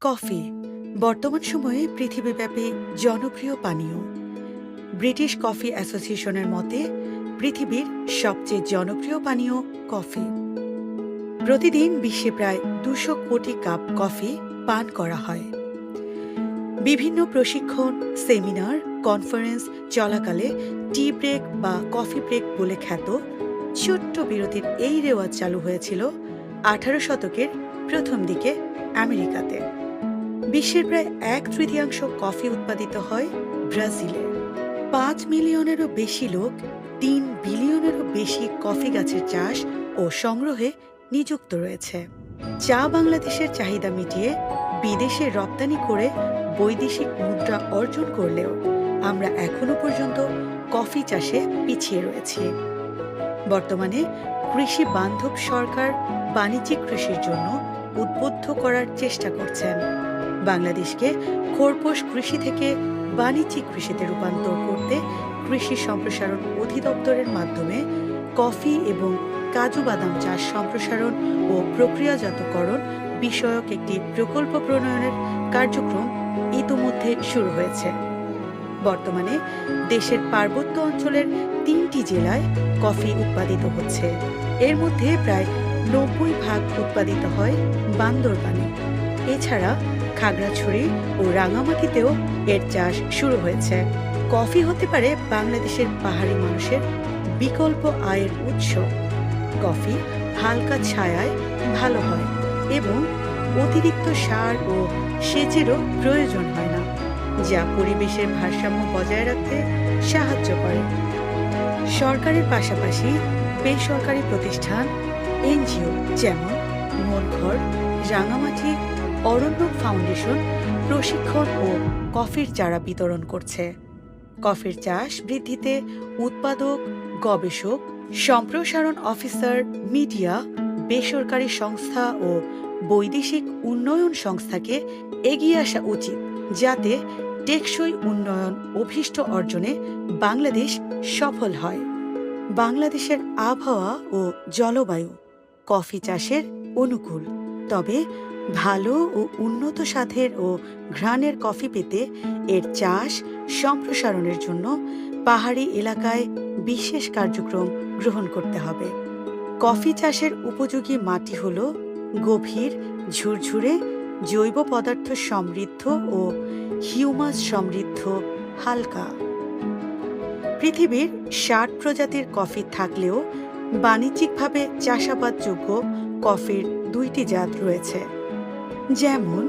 Coffee বর্তমান সময়ে পৃথিবীব্যাপী জনপ্রিয় পানীয়। ব্রিটিশ কফি অ্যাসোসিয়েশনের মতে পৃথিবীর সবচেয়ে জনপ্রিয় পানীয় কফি। প্রতিদিন বিশ্বে প্রায় 200 কোটি কাপ কফি পান করা হয়। বিভিন্ন প্রশিক্ষণ, সেমিনার, কনফারেন্স চলাকালে টি ব্রেক বা কফি ব্রেক বলে খ্যাত ছোট্ট বিরতির এই রেওয়াজ চালু হয়েছিল 18 শতকের প্রথম দিকে আমেরিকাতে। বিশ্বের প্রায় 1/3 কফি উৎপাদিত হয় ব্রাজিলে। 5 মিলিয়নেরও বেশি লোক 3 বিলিয়নেরও বেশি কফি গাছের চাষ ও সংগ্রহে নিযুক্ত রয়েছে। চা বাংলাদেশের চাহিদা মিটিয়ে বিদেশে রপ্তানি করে বৈদেশিক মুদ্রা অর্জন করলেও আমরা এখনো পর্যন্ত কফি চাষে পিছিয়ে রয়েছি। বর্তমানে কৃষি বান্ধব সরকার বাণিজ্যিক কৃষির জন্য উদ্বুদ্ধ করার চেষ্টা করছেন। বাংলাদেশকে খোরপোশ কৃষি থেকে বাণিজ্যিক কৃষিতে রূপান্তর করতে কৃষি সম্প্রসারণ অধিদপ্তরের মাধ্যমে কফি এবং কাজু বাদাম চাষ সম্প্রসারণ ও প্রক্রিয়াজাতকরণ বিষয়ক একটি প্রকল্প প্রণয়নের কার্যক্রম ইতোমধ্যে শুরু হয়েছে। বর্তমানে দেশের পার্বত্য অঞ্চলের 3টি জেলায় কফি উৎপাদিত হচ্ছে। এর মধ্যে প্রায় 90% উৎপাদিত হয় বান্দরবানে। এছাড়া খাগড়াছড়ি ও রাঙামাটিতেও এর চাষ শুরু হয়েছে। কফি হতে পারে বাংলাদেশের পাহাড়ি মানুষের বিকল্প আয়ের উৎস। কফি হালকা ছায়ায় ভালো হয় এবং অতিরিক্ত সার ও সেচেরও প্রয়োজন হয় না, যা পরিবেশের ভারসাম্য বজায় রাখতে সাহায্য করে। সরকারের পাশাপাশি বেসরকারি প্রতিষ্ঠান, এনজিও যেমন মন ঘর, রাঙামাটি অরণ্যক ফাউন্ডেশন প্রশিক্ষণ ও কফির চারা বিতরণ করছে। কফির চাষ বৃদ্ধিতে উৎপাদক, গবেষক, সম্প্রসারণ অফিসার, মিডিয়া, বেসরকারি সংস্থা ও বৈদেশিক উন্নয়ন সংস্থাকে এগিয়ে আসা উচিত, যাতে টেকসই উন্নয়ন অভীষ্ট অর্জনে বাংলাদেশ সফল হয়। বাংলাদেশের আবহাওয়া ও জলবায়ু কফি চাষের অনুকূল, তবে ভালো ও উন্নত স্বাদের ও ঘ্রাণের কফি পেতে এর চাষ সম্প্রসারণের জন্য পাহাড়ি এলাকায় বিশেষ কার্যক্রম গ্রহণ করতে হবে। কফি চাষের উপযোগী মাটি হল গভীর, ঝুরঝুরে, জৈব পদার্থ সমৃদ্ধ ও হিউমাস সমৃদ্ধ হালকা। পৃথিবীর 60 প্রজাতির কফি থাকলেও বাণিজ্যিকভাবে চাষাবাদযোগ্য কফির 2টি জাত রয়েছে, যেমন